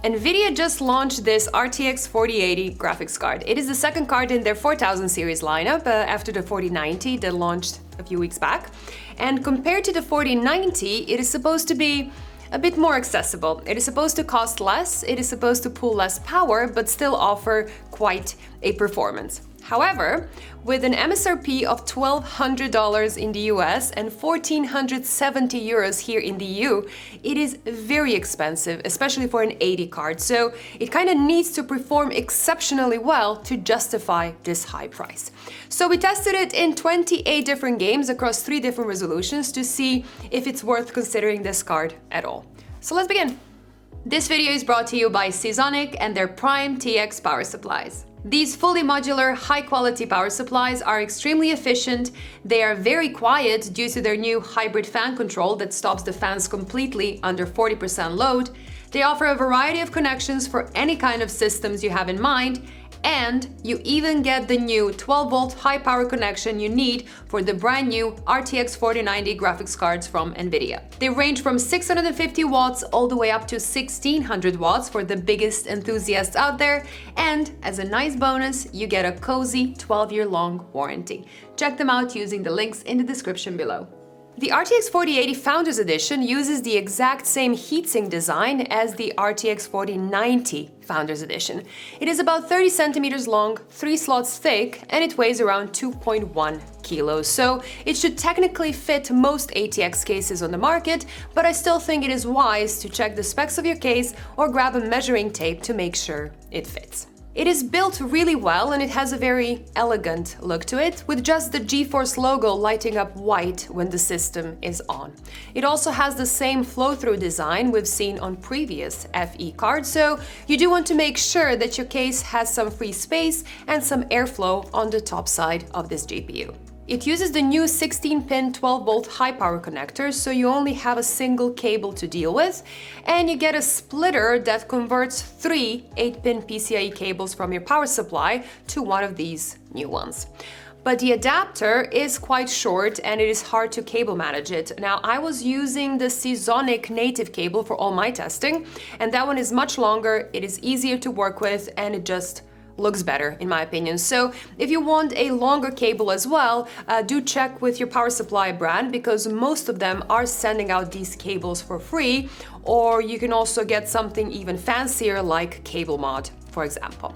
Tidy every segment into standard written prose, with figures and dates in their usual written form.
Nvidia just launched this RTX 4080 graphics card. It is the second card in their 4000 series lineup after the 4090 that launched a few weeks back. And compared to the 4090, it is supposed to be a bit more accessible. It is supposed to cost less, it is supposed to pull less power, but still offer quite a performance. However, with an MSRP of $1,200 in the US and 1,470 euros here in the EU, it is very expensive, especially for an 80 card, so it kind of needs to perform exceptionally well to justify this high price. So we tested it in 28 different games across 3 different resolutions to see if it's worth considering this card at all. So let's begin. This video is brought to you by Seasonic and their Prime TX power supplies. These fully modular, high-quality power supplies are extremely efficient, they are very quiet due to their new hybrid fan control that stops the fans completely under 40% load, they offer a variety of connections for any kind of systems you have in mind, and you even get the new 12-volt high-power connection you need for the brand new RTX 4090 graphics cards from Nvidia. They range from 650 watts all the way up to 1600 watts for the biggest enthusiasts out there, and as a nice bonus, you get a cozy 12-year-long warranty. Check them out using the links in the description below. The RTX 4080 Founders Edition uses the exact same heatsink design as the RTX 4090 Founders Edition. It is about 30 centimeters long, 3 slots thick, and it weighs around 2.1 kilos. So it should technically fit most ATX cases on the market, but I still think it is wise to check the specs of your case or grab a measuring tape to make sure it fits. It is built really well and it has a very elegant look to it, with just the GeForce logo lighting up white when the system is on. It also has the same flow-through design we've seen on previous FE cards, so you do want to make sure that your case has some free space and some airflow on the top side of this GPU. It uses the new 16-pin 12-volt high-power connector, so you only have a single cable to deal with, and you get a splitter that converts 3 8-pin PCIe cables from your power supply to one of these new ones. But the adapter is quite short and it is hard to cable manage it. Now, I was using the Seasonic native cable for all my testing, and that one is much longer, it is easier to work with, and it just looks better in my opinion. So if you want a longer cable as well, do check with your power supply brand, because most of them are sending out these cables for free, or you can also get something even fancier like CableMod, for example.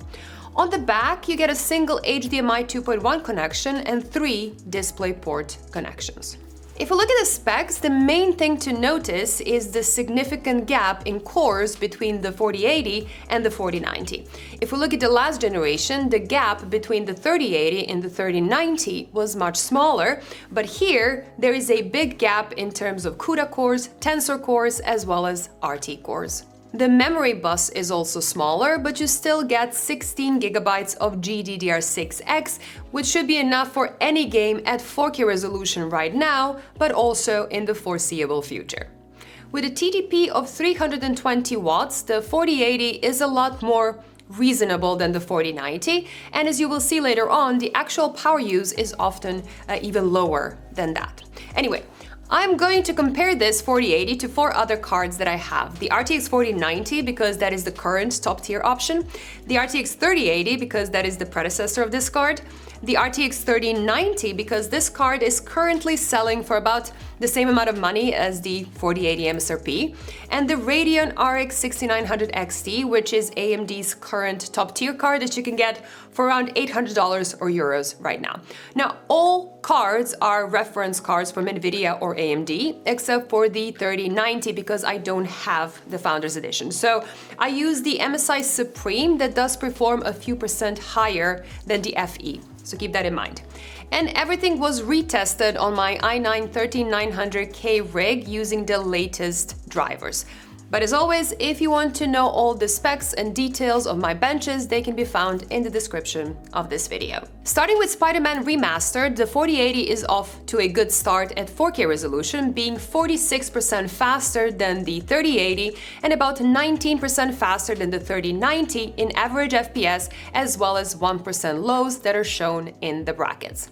On the back, you get a single HDMI 2.1 connection and 3 DisplayPort connections. If we look at the specs, the main thing to notice is the significant gap in cores between the 4080 and the 4090. If we look at the last generation, the gap between the 3080 and the 3090 was much smaller, but here there is a big gap in terms of CUDA cores, Tensor cores, as well as RT cores. The memory bus is also smaller, but you still get 16 GB of GDDR6X, which should be enough for any game at 4K resolution right now, but also in the foreseeable future. With a TDP of 320 watts, the 4080 is a lot more reasonable than the 4090, and as you will see later on, the actual power use is often even lower than that. Anyway, I'm going to compare this 4080 to 4 other cards that I have. The RTX 4090 because that is the current top tier option, the RTX 3080 because that is the predecessor of this card, the RTX 3090 because this card is currently selling for about the same amount of money as the 4080 MSRP, and the Radeon RX 6900 XT, which is AMD's current top tier card that you can get for around $800 or euros right now. Now, all cards are reference cards from Nvidia or AMD, except for the 3090 because I don't have the Founders Edition. So I use the MSI Supreme that does perform a few percent higher than the FE. So keep that in mind. And everything was retested on my i9 13900K rig using the latest drivers. But as always, if you want to know all the specs and details of my benches, they can be found in the description of this video. Starting with Spider-Man Remastered, the 4080 is off to a good start at 4K resolution, being 46% faster than the 3080 and about 19% faster than the 3090 in average FPS, as well as 1% lows that are shown in the brackets.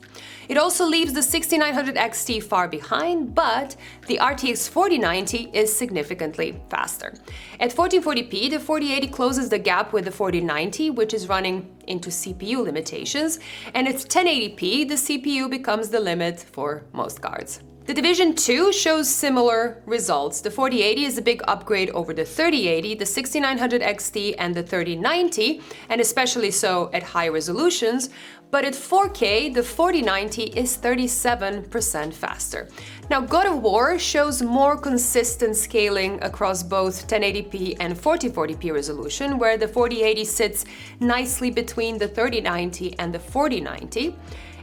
It also leaves the 6900 XT far behind, but the RTX 4090 is significantly faster. faster. At 1440p, the 4080 closes the gap with the 4090, which is running into CPU limitations, and at 1080p, the CPU becomes the limit for most cards. The Division 2 shows similar results. The 4080 is a big upgrade over the 3080, the 6900 XT and the 3090, and especially so at high resolutions, but at 4K, the 4090 is 37% faster. Now, God of War shows more consistent scaling across both 1080p and 1440p resolution, where the 4080 sits nicely between the 3090 and the 4090.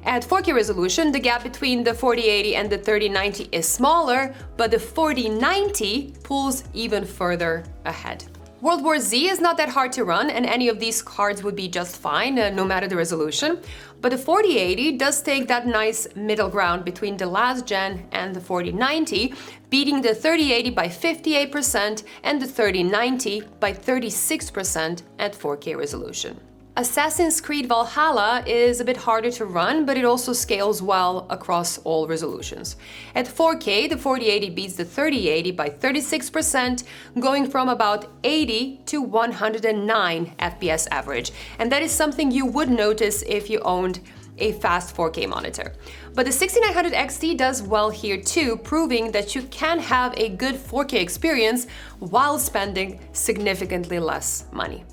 At 4K resolution, the gap between the 4080 and the 3090 is smaller, but the 4090 pulls even further ahead. World War Z is not that hard to run, and any of these cards would be just fine, no matter the resolution. But the 4080 does take that nice middle ground between the last gen and the 4090, beating the 3080 by 58% and the 3090 by 36% at 4K resolution. Assassin's Creed Valhalla is a bit harder to run, but it also scales well across all resolutions. At 4K, the 4080 beats the 3080 by 36%, going from about 80 to 109 FPS average. And that is something you would notice if you owned a fast 4K monitor. But the 6900 XT does well here too, proving that you can have a good 4K experience while spending significantly less money.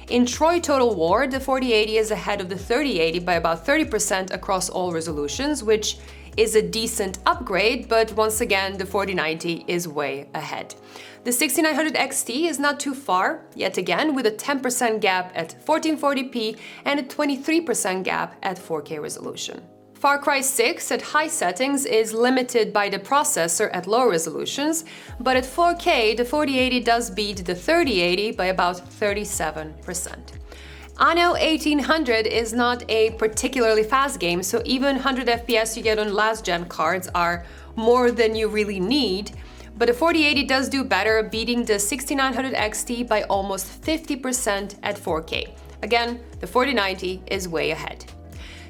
In Troy Total War, the 4080 is ahead of the 3080 by about 30% across all resolutions, which is a decent upgrade, but once again, the 4090 is way ahead. The 6900 XT is not too far, yet again, with a 10% gap at 1440p and a 23% gap at 4K resolution. Far Cry 6 at high settings is limited by the processor at low resolutions, but at 4K, the 4080 does beat the 3080 by about 37%. Anno 1800 is not a particularly fast game, so even 100 FPS you get on last-gen cards are more than you really need, but the 4080 does do better, beating the 6900 XT by almost 50% at 4K. Again, the 4090 is way ahead.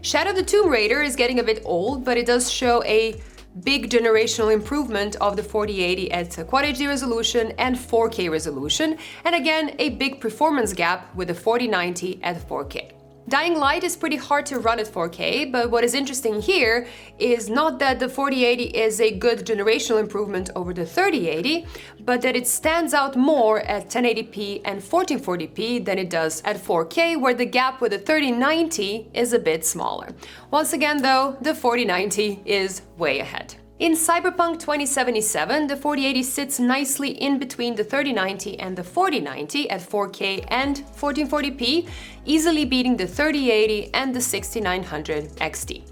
Shadow of the Tomb Raider is getting a bit old, but it does show a big generational improvement of the 4080 at Quad HD resolution and 4K resolution, and again, a big performance gap with the 4090 at 4K. Dying Light is pretty hard to run at 4K, but what is interesting here is not that the 4080 is a good generational improvement over the 3080, but that it stands out more at 1080p and 1440p than it does at 4K, where the gap with the 3090 is a bit smaller. Once again though, the 4090 is way ahead. In Cyberpunk 2077, the 4080 sits nicely in between the 3090 and the 4090 at 4K and 1440p, easily beating the 3080 and the 6900 XT.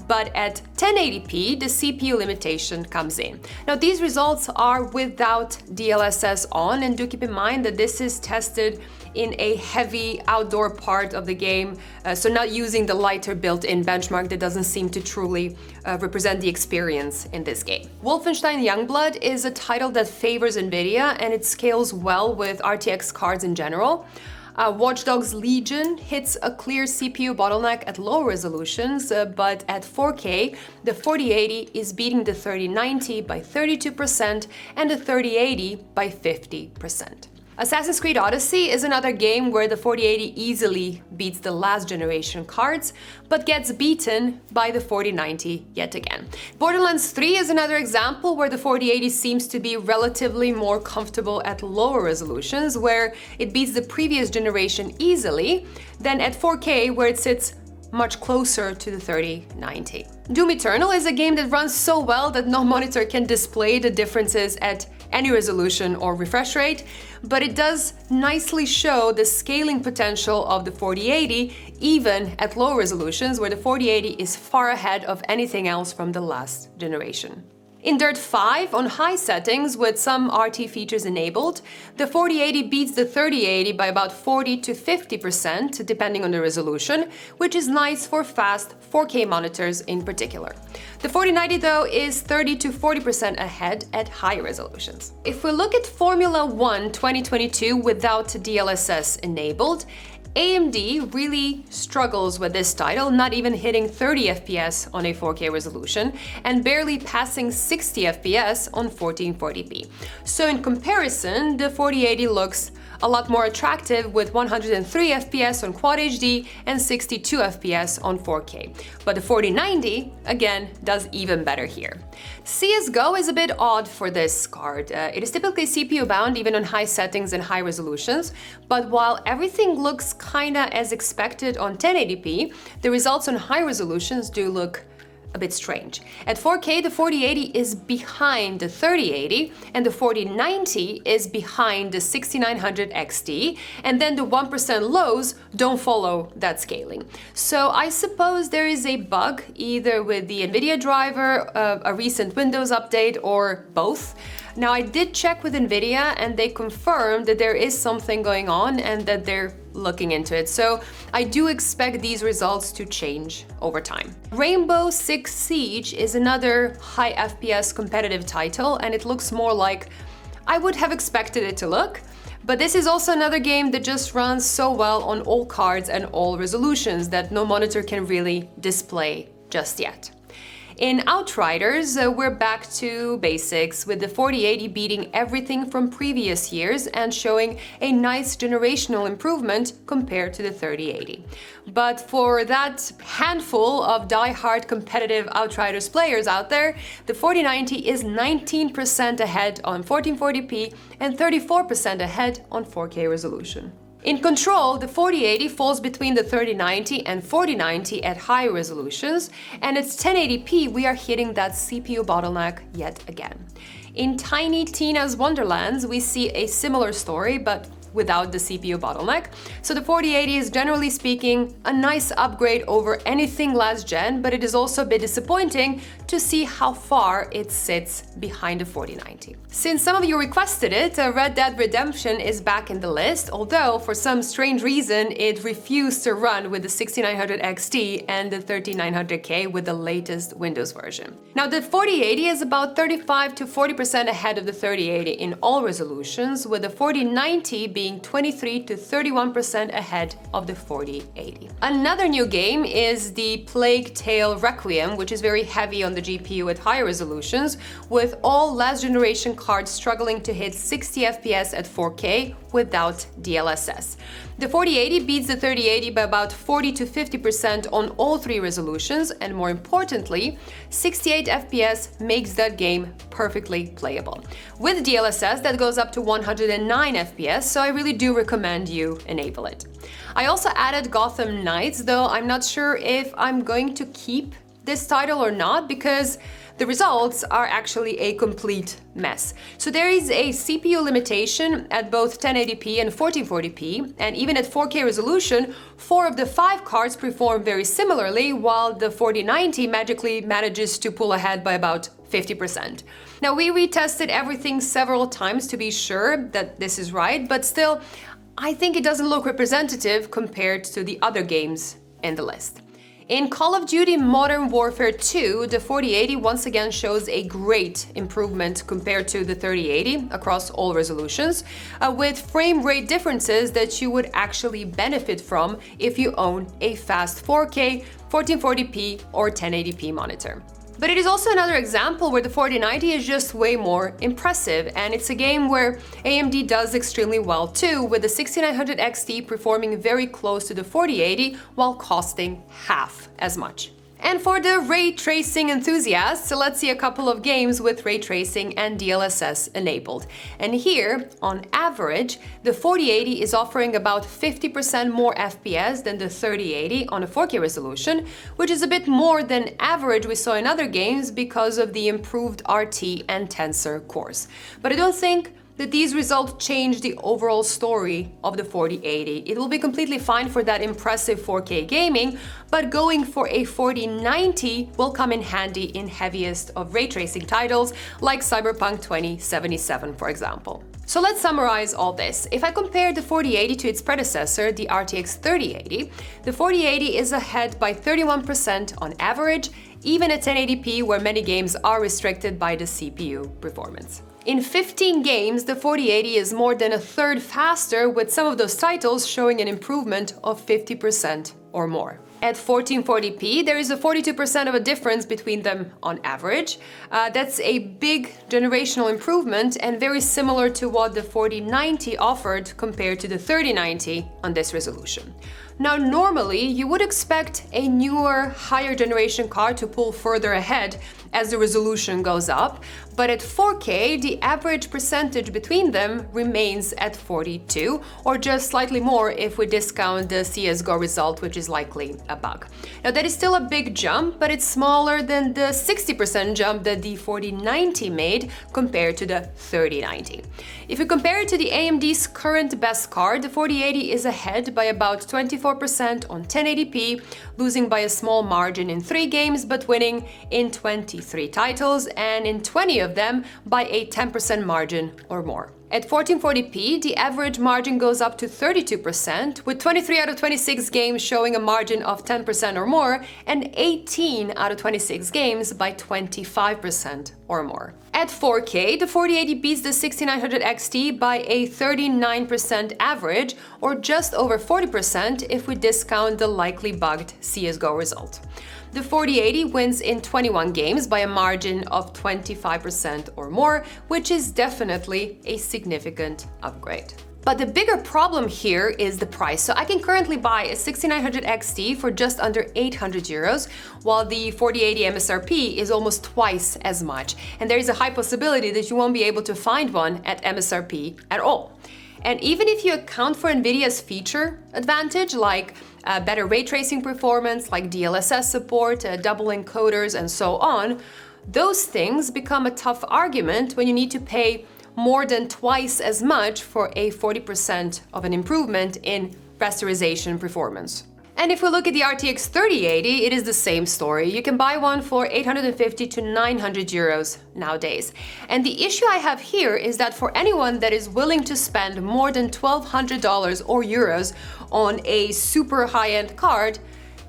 But at 1080p, the CPU limitation comes in. Now, these results are without DLSS on, and do keep in mind that this is tested in a heavy outdoor part of the game, so not using the lighter built-in benchmark that doesn't seem to truly represent the experience in this game. Wolfenstein Youngblood is a title that favors Nvidia, and it scales well with RTX cards in general. Watch Dogs Legion hits a clear CPU bottleneck at low resolutions, but at 4K, the 4080 is beating the 3090 by 32% and the 3080 by 50%. Assassin's Creed Odyssey is another game where the 4080 easily beats the last generation cards, but gets beaten by the 4090 yet again. Borderlands 3 is another example where the 4080 seems to be relatively more comfortable at lower resolutions, where it beats the previous generation easily, than at 4K, where it sits much closer to the 3090. Doom Eternal is a game that runs so well that no monitor can display the differences at any resolution or refresh rate, but it does nicely show the scaling potential of the 4080 even at low resolutions, where the 4080 is far ahead of anything else from the last generation. In Dirt 5, on high settings with some RT features enabled, the 4080 beats the 3080 by about 40 to 50% depending on the resolution, which is nice for fast 4K monitors in particular. The 4090 though is 30 to 40% ahead at high resolutions. If we look at Formula 1 2022 without DLSS enabled, AMD really struggles with this title, not even hitting 30 FPS on a 4K resolution and barely passing 60 FPS on 1440p. So in comparison, the 4080 looks a lot more attractive with 103 FPS on Quad HD and 62 FPS on 4K. But the 4090, again, does even better here. CSGO is a bit odd for this card. It is typically CPU bound even on high settings and high resolutions, but while everything looks kinda as expected on 1080p, the results on high resolutions do look a bit strange. At 4K, the 4080 is behind the 3080 and the 4090 is behind the 6900 XT, and then the 1% lows don't follow that scaling. So I suppose there is a bug either with the Nvidia driver, a recent Windows update, or both. Now, I did check with Nvidia and they confirmed that there is something going on and that they're looking into it. So I do expect these results to change over time. Rainbow Six Siege is another high FPS competitive title, and it looks more like I would have expected it to look. But this is also another game that just runs so well on all cards and all resolutions that no monitor can really display just yet. In Outriders, we're back to basics, with the 4080 beating everything from previous years and showing a nice generational improvement compared to the 3080. But for that handful of die-hard competitive Outriders players out there, the 4090 is 19% ahead on 1440p and 34% ahead on 4K resolution. In Control, the 4080 falls between the 3090 and 4090 at high resolutions, and at 1080p we are hitting that CPU bottleneck yet again. In Tiny Tina's Wonderlands, we see a similar story, but without the CPU bottleneck. So the 4080 is, generally speaking, a nice upgrade over anything last gen, but it is also a bit disappointing to see how far it sits behind the 4090. Since some of you requested it, Red Dead Redemption is back in the list, although for some strange reason it refused to run with the 6900 XT and the 13900K with the latest Windows version. Now, the 4080 is about 35 to 40% ahead of the 3080 in all resolutions, with the 4090 being 23 to 31% ahead of the 4080. Another new game is the Plague Tale Requiem, which is very heavy on the GPU at high resolutions, with all last generation cards struggling to hit 60 FPS at 4K without DLSS. The 4080 beats the 3080 by about 40 to 50% on all three resolutions, and more importantly, 68 FPS makes that game perfectly playable. With DLSS, that goes up to 109 FPS, so I really do recommend you enable it. I also added Gotham Knights, though I'm not sure if I'm going to keep this title or not, because the results are actually a complete mess. So there is a CPU limitation at both 1080p and 1440p, and even at 4K resolution, 4 of the 5 cards perform very similarly, while the 4090 magically manages to pull ahead by about 50%. Now, we retested everything several times to be sure that this is right, but still, I think it doesn't look representative compared to the other games in the list. In Call of Duty Modern Warfare 2, the 4080 once again shows a great improvement compared to the 3080 across all resolutions, with frame rate differences that you would actually benefit from if you own a fast 4K, 1440p or 1080p monitor. But it is also another example where the 4090 is just way more impressive, and it's a game where AMD does extremely well too, with the 6900 XT performing very close to the 4080 while costing half as much. And for the ray tracing enthusiasts, let's see a couple of games with ray tracing and DLSS enabled. And here, on average, the 4080 is offering about 50% more FPS than the 3080 on a 4K resolution, which is a bit more than average we saw in other games because of the improved RT and Tensor cores. But I don't think that these results change the overall story of the 4080. It will be completely fine for that impressive 4K gaming, but going for a 4090 will come in handy in heaviest of ray tracing titles like Cyberpunk 2077, for example. So let's summarize all this. If I compare the 4080 to its predecessor, the RTX 3080, the 4080 is ahead by 31% on average, even at 1080p, where many games are restricted by the CPU performance. In 15 games, the 4080 is more than a third faster, with some of those titles showing an improvement of 50% or more. At 1440p, there is a 42% of a difference between them on average. That's a big generational improvement and very similar to what the 4090 offered compared to the 3090 on this resolution. Now, normally, you would expect a newer, higher generation card to pull further ahead as the resolution goes up, but at 4K, the average percentage between them remains at 42, or just slightly more if we discount the CSGO result, which is likely a bug. Now, that is still a big jump, but it's smaller than the 60% jump that the 4090 made compared to the 3090. If you compare it to the AMD's current best card, the 4080 is ahead by about 24% on 1080p, losing by a small margin in 3 games, but winning in 23 titles, and in 20 of them by a 10% margin or more. At 1440p, the average margin goes up to 32%, with 23 out of 26 games showing a margin of 10% or more, and 18 out of 26 games by 25% or more. At 4K, the 4080 beats the 6900 XT by a 39% average, or just over 40% if we discount the likely bugged CSGO result. The 4080 wins in 21 games by a margin of 25% or more, which is definitely a significant upgrade. But the bigger problem here is the price. So I can currently buy a 6900 XT for just under 800 euros, while the 4080 MSRP is almost twice as much. And there is a high possibility that you won't be able to find one at MSRP at all. And even if you account for Nvidia's feature advantage, like better ray tracing performance, like DLSS support, double encoders, and so on, those things become a tough argument when you need to pay more than twice as much for a 40% of an improvement in rasterization performance. And if we look at the RTX 3080, it is the same story. You can buy one for 850 to 900 euros nowadays. And the issue I have here is that for anyone that is willing to spend more than $1,200 or euros on a super high-end card,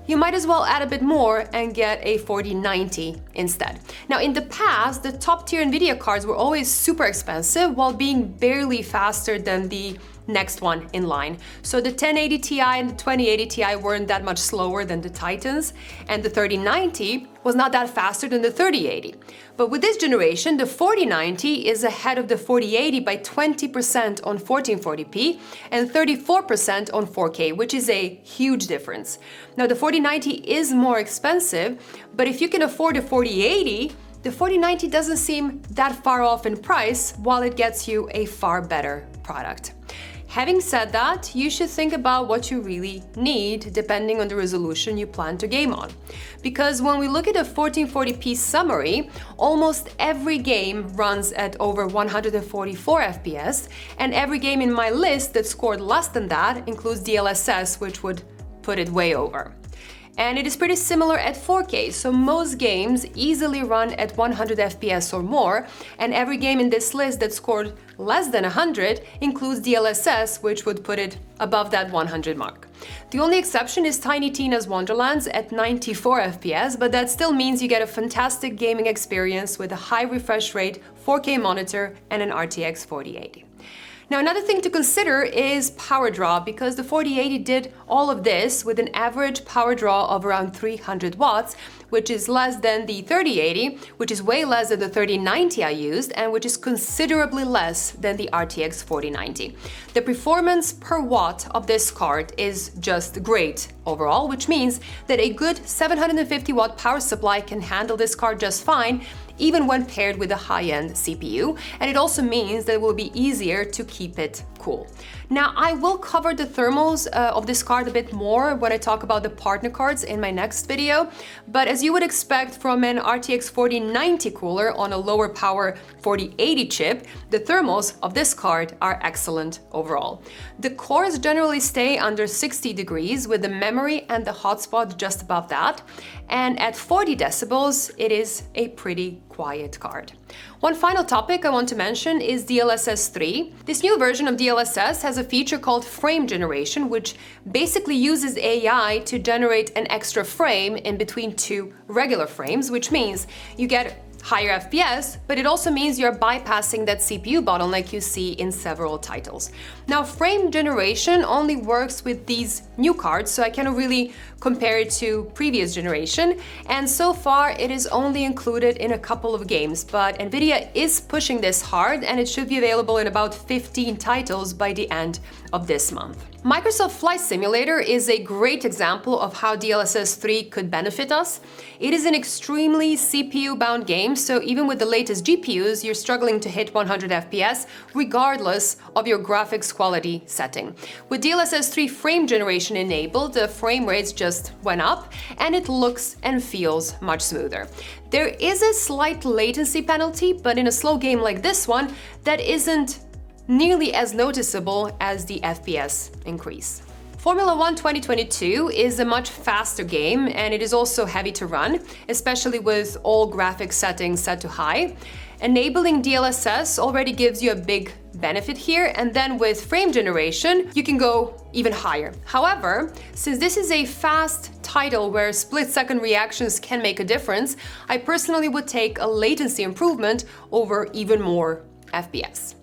you might as well add a bit more and get a 4090 instead. Now, in the past, the top-tier Nvidia cards were always super expensive while being barely faster than the next one in line. So the 1080 Ti and the 2080 Ti weren't that much slower than the Titans, and the 3090 was not that faster than the 3080. But with this generation, the 4090 is ahead of the 4080 by 20% on 1440p and 34% on 4K, which is a huge difference. Now, the 4090 is more expensive, but if you can afford a 4080, the 4090 doesn't seem that far off in price, while it gets you a far better product. Having said that, you should think about what you really need depending on the resolution you plan to game on. Because when we look at a 1440p summary, almost every game runs at over 144 FPS, and every game in my list that scored less than that includes DLSS, which would put it way over. And it is pretty similar at 4K, so most games easily run at 100 FPS or more, and every game in this list that scored less than 100 includes DLSS, which would put it above that 100 mark. The only exception is Tiny Tina's Wonderlands at 94 FPS, but that still means you get a fantastic gaming experience with a high refresh rate, 4K monitor, and an RTX 4080. Now, another thing to consider is power draw, because the 4080 did all of this with an average power draw of around 300 watts, which is less than the 3080, which is way less than the 3090 I used, and which is considerably less than the RTX 4090. The performance per watt of this card is just great overall, which means that a good 750 watt power supply can handle this card just fine, even when paired with a high-end CPU, and it also means that it will be easier to keep it cool. Now, I will cover the thermals of this card a bit more when I talk about the partner cards in my next video, but as you would expect from an RTX 4090 cooler on a lower power 4080 chip, the thermals of this card are excellent overall. The cores generally stay under 60 degrees with the memory and the hotspot just above that, and at 40 decibels, it is a pretty quiet card. One final topic I want to mention is DLSS 3. This new version of DLSS has a feature called frame generation, which basically uses AI to generate an extra frame in between two regular frames, which means you get higher FPS, but it also means you're bypassing that CPU bottleneck you see in several titles. Now, frame generation only works with these new cards, so I cannot really compare it to previous generation, and so far it is only included in a couple of games, but Nvidia is pushing this hard and it should be available in about 15 titles by the end of this month. Microsoft Flight Simulator is a great example of how DLSS 3 could benefit us. It is an extremely CPU-bound game, so even with the latest GPUs, you're struggling to hit 100 FPS regardless of your graphics quality setting. With DLSS 3 frame generation enabled, the frame rates just went up and it looks and feels much smoother. There is a slight latency penalty, but in a slow game like this one, that isn't nearly as noticeable as the FPS increase. Formula 1 2022 is a much faster game and it is also heavy to run, especially with all graphics settings set to high. Enabling DLSS already gives you a big benefit here, and then with frame generation, you can go even higher. However, since this is a fast title where split-second reactions can make a difference, I personally would take a latency improvement over even more FPS.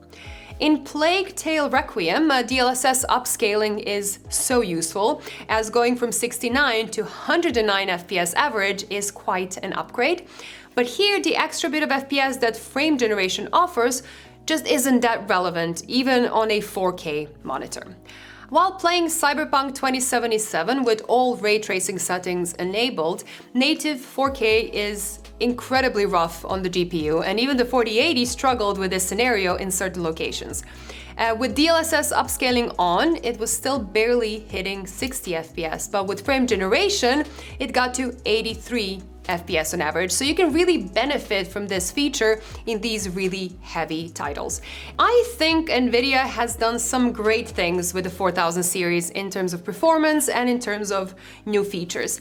In Plague Tale Requiem, DLSS upscaling is so useful, as going from 69 to 109 FPS average is quite an upgrade. But here, the extra bit of FPS that frame generation offers just isn't that relevant, even on a 4K monitor. While playing Cyberpunk 2077 with all ray tracing settings enabled, native 4K is incredibly rough on the GPU, and even the 4080 struggled with this scenario in certain locations. With DLSS upscaling on, it was still barely hitting 60 FPS, but with frame generation, it got to 83 FPS on average, so you can really benefit from this feature in these really heavy titles. I think Nvidia has done some great things with the 4000 series in terms of performance and in terms of new features.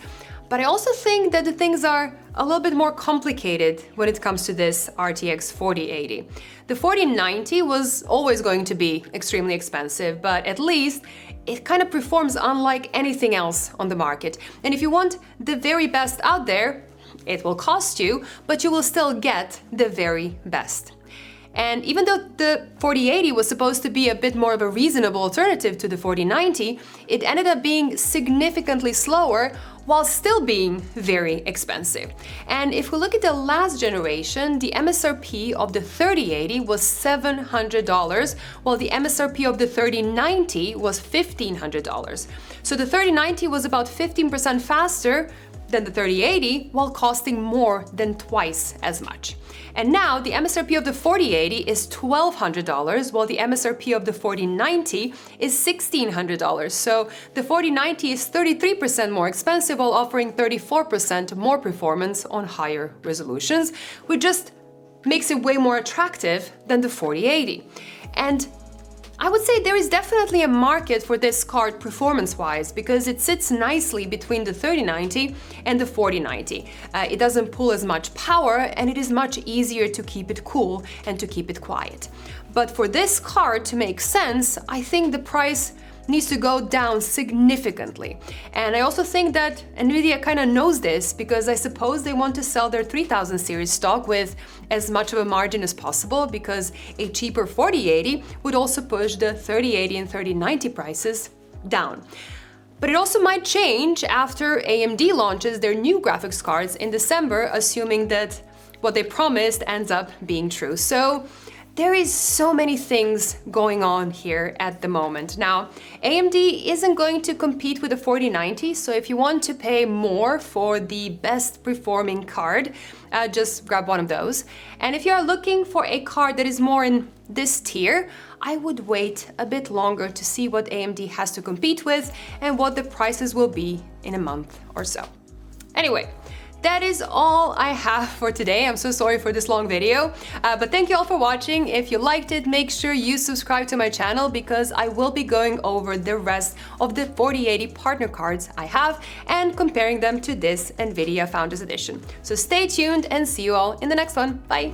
But I also think that the things are a little bit more complicated when it comes to this RTX 4080. The 4090 was always going to be extremely expensive, but at least it kind of performs unlike anything else on the market. And if you want the very best out there, it will cost you, but you will still get the very best. And even though the 4080 was supposed to be a bit more of a reasonable alternative to the 4090, it ended up being significantly slower while still being very expensive. And if we look at the last generation, the MSRP of the 3080 was $700, while the MSRP of the 3090 was $1,500. So the 3090 was about 15% faster than the 3080 while costing more than twice as much. And now the MSRP of the 4080 is $1,200, while the MSRP of the 4090 is $1,600. So the 4090 is 33% more expensive while offering 34% more performance on higher resolutions, which just makes it way more attractive than the 4080. And I would say there is definitely a market for this card performance-wise, because it sits nicely between the 3090 and the 4090. It doesn't pull as much power and it is much easier to keep it cool and to keep it quiet. But for this card to make sense, I think the price needs to go down significantly. And I also think that Nvidia kind of knows this, because I suppose they want to sell their 3000 series stock with as much of a margin as possible, because a cheaper 4080 would also push the 3080 and 3090 prices down. But it also might change after AMD launches their new graphics cards in December, assuming that what they promised ends up being true. So there is so many things going on here at the moment. Now, AMD isn't going to compete with the 4090, so if you want to pay more for the best performing card, just grab one of those. And if you are looking for a card that is more in this tier, I would wait a bit longer to see what AMD has to compete with and what the prices will be in a month or so. Anyway, that is all I have for today. I'm so sorry for this long video, but thank you all for watching. If you liked it, make sure you subscribe to my channel, because I will be going over the rest of the 4080 partner cards I have and comparing them to this Nvidia Founders Edition. So stay tuned and see you all in the next one. Bye!